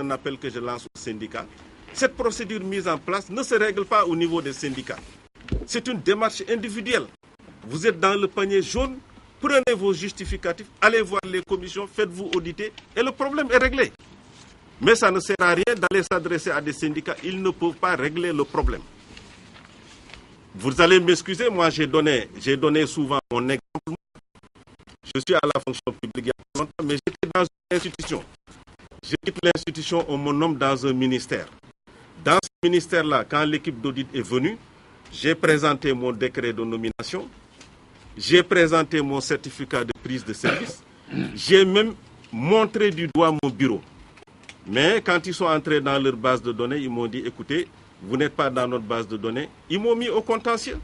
un appel que je lance aux syndicats. Cette procédure mise en place ne se règle pas au niveau des syndicats. C'est une démarche individuelle. Vous êtes dans le panier jaune, prenez vos justificatifs, allez voir les commissions, faites-vous auditer et le problème est réglé. Mais ça ne sert à rien d'aller s'adresser à des syndicats, ils ne peuvent pas régler le problème. Vous allez m'excuser, moi j'ai donné souvent mon exemple. Je suis à la fonction publique il y a longtemps, mais j'étais dans une institution. Je quitte l'institution, on me nomme dans un ministère. Dans ce ministère-là, quand l'équipe d'audit est venue, j'ai présenté mon décret de nomination, j'ai présenté mon certificat de prise de service, j'ai même montré du doigt mon bureau. Mais quand ils sont entrés dans leur base de données, ils m'ont dit, écoutez, vous n'êtes pas dans notre base de données. Ils m'ont mis au contentieux.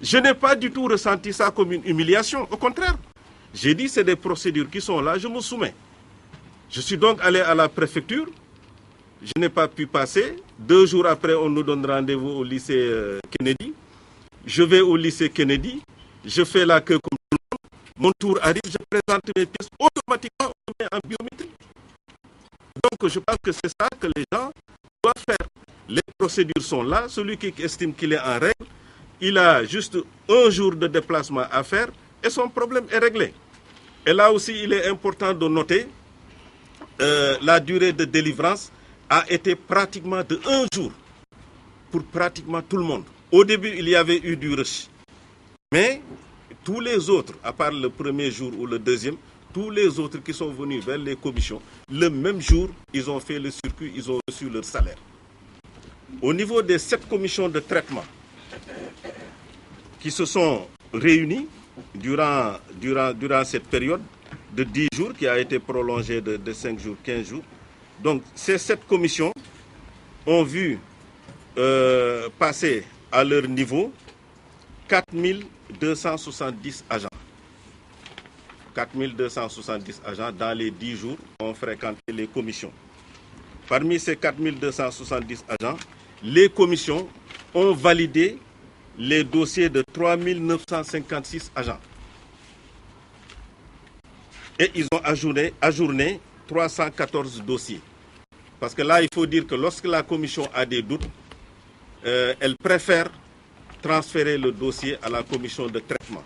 Je n'ai pas du tout ressenti ça comme une humiliation. Au contraire, j'ai dit, c'est des procédures qui sont là, je me soumets. Je suis donc allé à la préfecture. Je n'ai pas pu passer. 2 jours après, on nous donne rendez-vous au lycée Kennedy. Je vais au lycée Kennedy. Je fais la queue comme tout le monde. Mon tour arrive, je présente mes pièces. Automatiquement, on met en biométrie. Donc, je pense que c'est ça que les gens doivent faire. Les procédures sont là. Celui qui estime qu'il est en règle, il a juste 1 jour de déplacement à faire et son problème est réglé. Et là aussi, il est important de noter la durée de délivrance a été pratiquement de 1 jour pour pratiquement tout le monde. Au début, il y avait eu du rush. Mais tous les autres, à part le premier jour ou le deuxième, tous les autres qui sont venus vers les commissions, le même jour, ils ont fait le circuit, ils ont reçu leur salaire. Au niveau des 7 commissions de traitement qui se sont réunies durant cette période de 10 jours, qui a été prolongée de 5 jours, 15 jours, donc ces 7 commissions ont vu passer à leur niveau 4270 agents. 4270 agents dans les 10 jours ont fréquenté les commissions. Parmi ces 4270 agents, les commissions ont validé les dossiers de 3956 agents. Et ils ont ajourné 314 dossiers. Parce que là, il faut dire que lorsque la commission a des doutes, elle préfère transférer le dossier à la commission de traitement.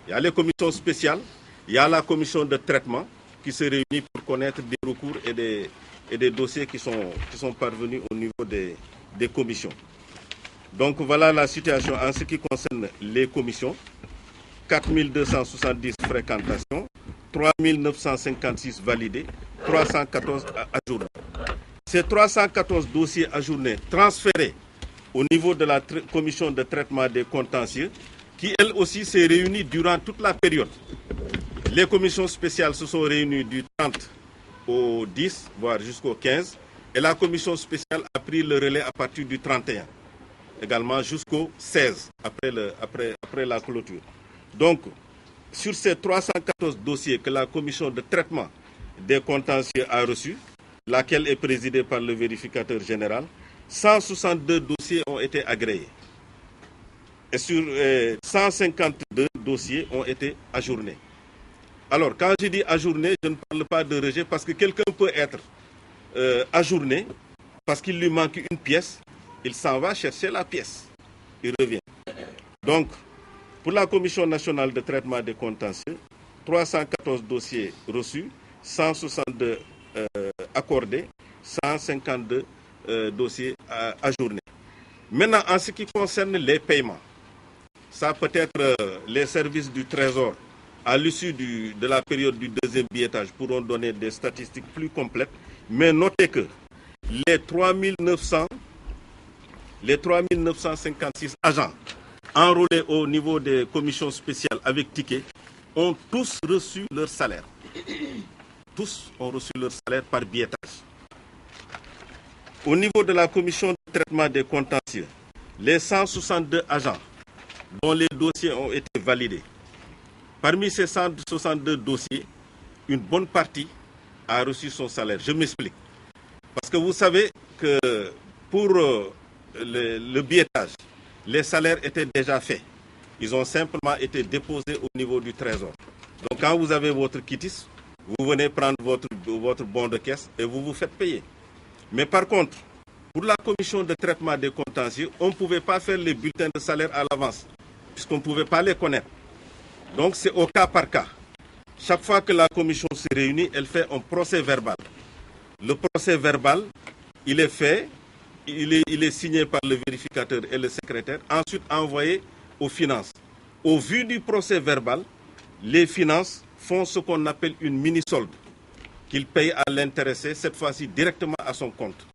Il y a les commissions spéciales, il y a la commission de traitement qui se réunit pour connaître des recours et des dossiers qui sont parvenus au niveau des commissions. Donc voilà la situation en ce qui concerne les commissions. 4270 fréquentations, 3956 validés, 314 ajournés. Ces 314 dossiers ajournés transférés au niveau de la commission de traitement des contentieux, qui elle aussi s'est réunie durant toute la période. Les commissions spéciales se sont réunies du 30 au 10, voire jusqu'au 15, et la commission spéciale a pris le relais à partir du 31, également jusqu'au 16, après la clôture. Donc, sur ces 314 dossiers que la commission de traitement des contentieux a reçus, laquelle est présidée par le vérificateur général, 162 dossiers ont été agréés. Et sur 152 dossiers ont été ajournés. Alors, quand je dis ajourné, je ne parle pas de rejet parce que quelqu'un peut être ajourné parce qu'il lui manque une pièce, il s'en va chercher la pièce, il revient. Donc, pour la Commission nationale de traitement des contentieux, 314 dossiers reçus, 162 accordés, 152 dossiers ajournés. Maintenant, en ce qui concerne les paiements, ça peut être les services du Trésor à l'issue de la période du deuxième billetage pourront donner des statistiques plus complètes, mais notez que les 3956 agents enrôlés au niveau des commissions spéciales avec ticket ont tous reçu leur salaire. Tous ont reçu leur salaire par billetage. Au niveau de la commission de traitement des contentieux, les 162 agents dont les dossiers ont été validés, parmi ces 162 dossiers, une bonne partie a reçu son salaire. Je m'explique. Parce que vous savez que pour le billetage, les salaires étaient déjà faits. Ils ont simplement été déposés au niveau du Trésor. Donc quand vous avez votre quitus, vous venez prendre votre bon de caisse et vous vous faites payer. Mais par contre, pour la commission de traitement des contentieux, on ne pouvait pas faire les bulletins de salaire à l'avance, puisqu'on ne pouvait pas les connaître. Donc c'est au cas par cas. Chaque fois que la commission se réunit, elle fait un procès verbal. Le procès verbal, il est fait, il est signé par le vérificateur et le secrétaire, ensuite envoyé aux finances. Au vu du procès verbal, les finances font ce qu'on appelle une mini-solde, qu'ils payent à l'intéressé, cette fois-ci directement à son compte.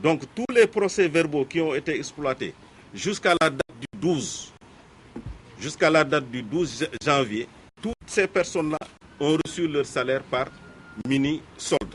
Donc tous les procès-verbaux qui ont été exploités jusqu'à la date du 12 janvier, toutes ces personnes-là ont reçu leur salaire par mini-solde.